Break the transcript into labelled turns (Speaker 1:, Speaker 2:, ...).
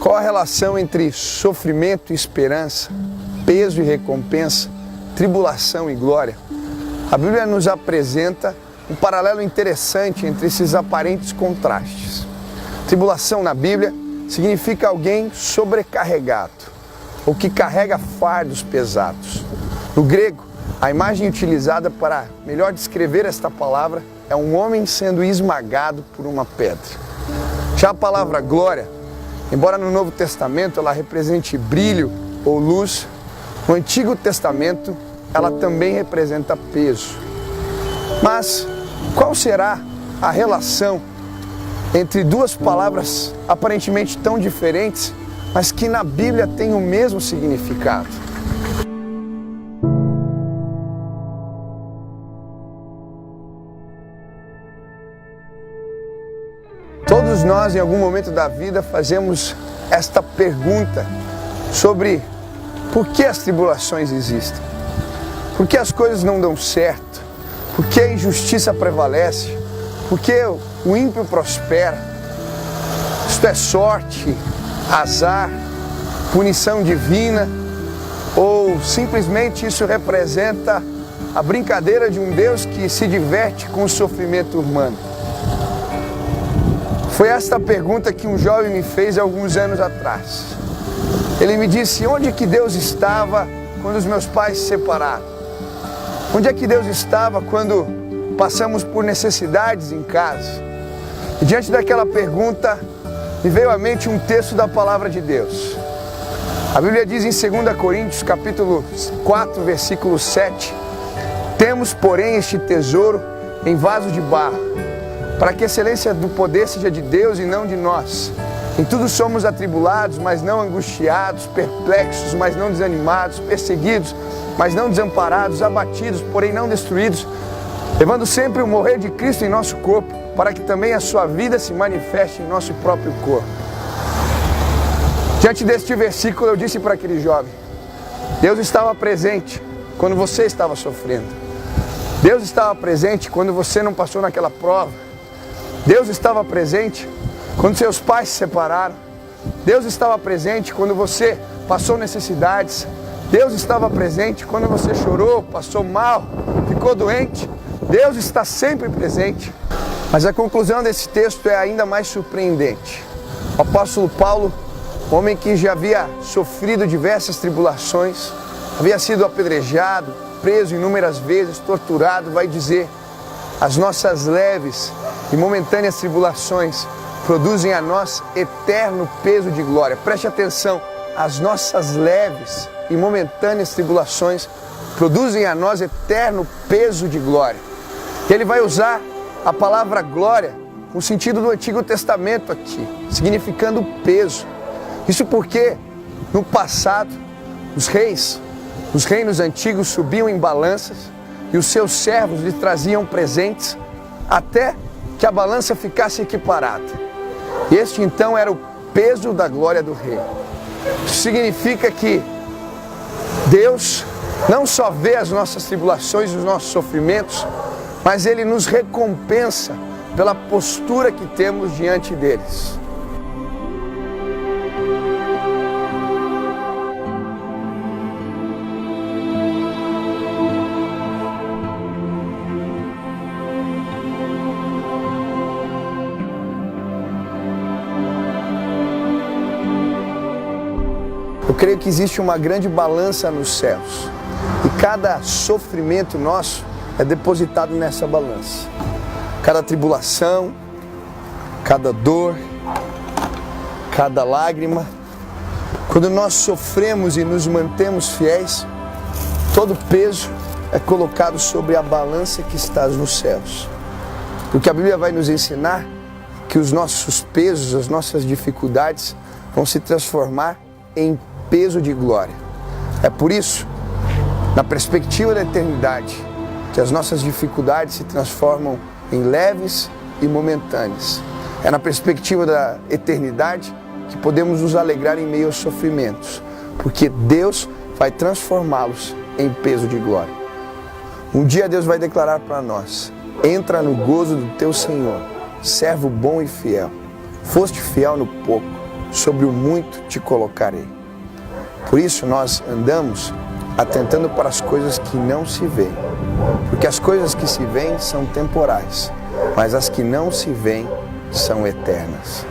Speaker 1: Qual a relação entre sofrimento e esperança, peso e recompensa, tribulação e glória? A Bíblia nos apresenta um paralelo interessante entre esses aparentes contrastes. Tribulação na Bíblia significa alguém sobrecarregado, ou que carrega fardos pesados. No grego, a imagem utilizada para melhor descrever esta palavra é um homem sendo esmagado por uma pedra. Já a palavra glória, embora no Novo Testamento ela represente brilho ou luz, no Antigo Testamento ela também representa peso. Mas qual será a relação entre duas palavras aparentemente tão diferentes, mas que na Bíblia têm o mesmo significado? Todos nós, em algum momento da vida, fazemos esta pergunta sobre por que as tribulações existem, por que as coisas não dão certo, por que a injustiça prevalece, por que o ímpio prospera. Isto é sorte, azar, punição divina, ou simplesmente isso representa a brincadeira de um Deus que se diverte com o sofrimento humano? Foi esta pergunta que um jovem me fez alguns anos atrás. Ele me disse: onde é que Deus estava quando os meus pais se separaram? Onde é que Deus estava quando passamos por necessidades em casa? E diante daquela pergunta, me veio à mente um texto da palavra de Deus. A Bíblia diz em 2 Coríntios, capítulo 4, versículo 7, temos, porém, este tesouro em vaso de barro, para que a excelência do poder seja de Deus e não de nós. Em tudo somos atribulados, mas não angustiados, perplexos, mas não desanimados, perseguidos, mas não desamparados, abatidos, porém não destruídos, levando sempre o morrer de Cristo em nosso corpo, para que também a sua vida se manifeste em nosso próprio corpo. Diante deste versículo eu disse para aquele jovem: Deus estava presente quando você estava sofrendo. Deus estava presente quando você não passou naquela prova. Deus estava presente quando seus pais se separaram. Deus estava presente quando você passou necessidades. Deus estava presente quando você chorou, passou mal, ficou doente. Deus está sempre presente. Mas a conclusão desse texto é ainda mais surpreendente. O apóstolo Paulo, homem que já havia sofrido diversas tribulações, havia sido apedrejado, preso inúmeras vezes, torturado, vai dizer: as nossas leves e momentâneas tribulações produzem a nós eterno peso de glória. Preste atenção, as nossas leves e momentâneas tribulações produzem a nós eterno peso de glória. Ele vai usar a palavra glória no sentido do Antigo Testamento aqui, significando peso. Isso porque no passado os reis, os reinos antigos subiam em balanças e os seus servos lhe traziam presentes até que a balança ficasse equiparada. Este então era o peso da glória do rei. Isso significa que Deus não só vê as nossas tribulações e os nossos sofrimentos, mas Ele nos recompensa pela postura que temos diante deles. Eu creio que existe uma grande balança nos céus e cada sofrimento nosso é depositado nessa balança. Cada tribulação, cada dor, cada lágrima, quando nós sofremos e nos mantemos fiéis, todo peso é colocado sobre a balança que está nos céus. Porque a Bíblia vai nos ensinar que os nossos pesos, as nossas dificuldades vão se transformar em peso de glória. É por isso, na perspectiva da eternidade, que as nossas dificuldades se transformam em leves e momentâneas. É na perspectiva da eternidade que podemos nos alegrar em meio aos sofrimentos, porque Deus vai transformá-los em peso de glória. Um dia Deus vai declarar para nós: entra no gozo do teu Senhor, servo bom e fiel. Foste fiel no pouco, sobre o muito te colocarei. Por isso nós andamos atentando para as coisas que não se veem, porque as coisas que se veem são temporais, mas as que não se veem são eternas.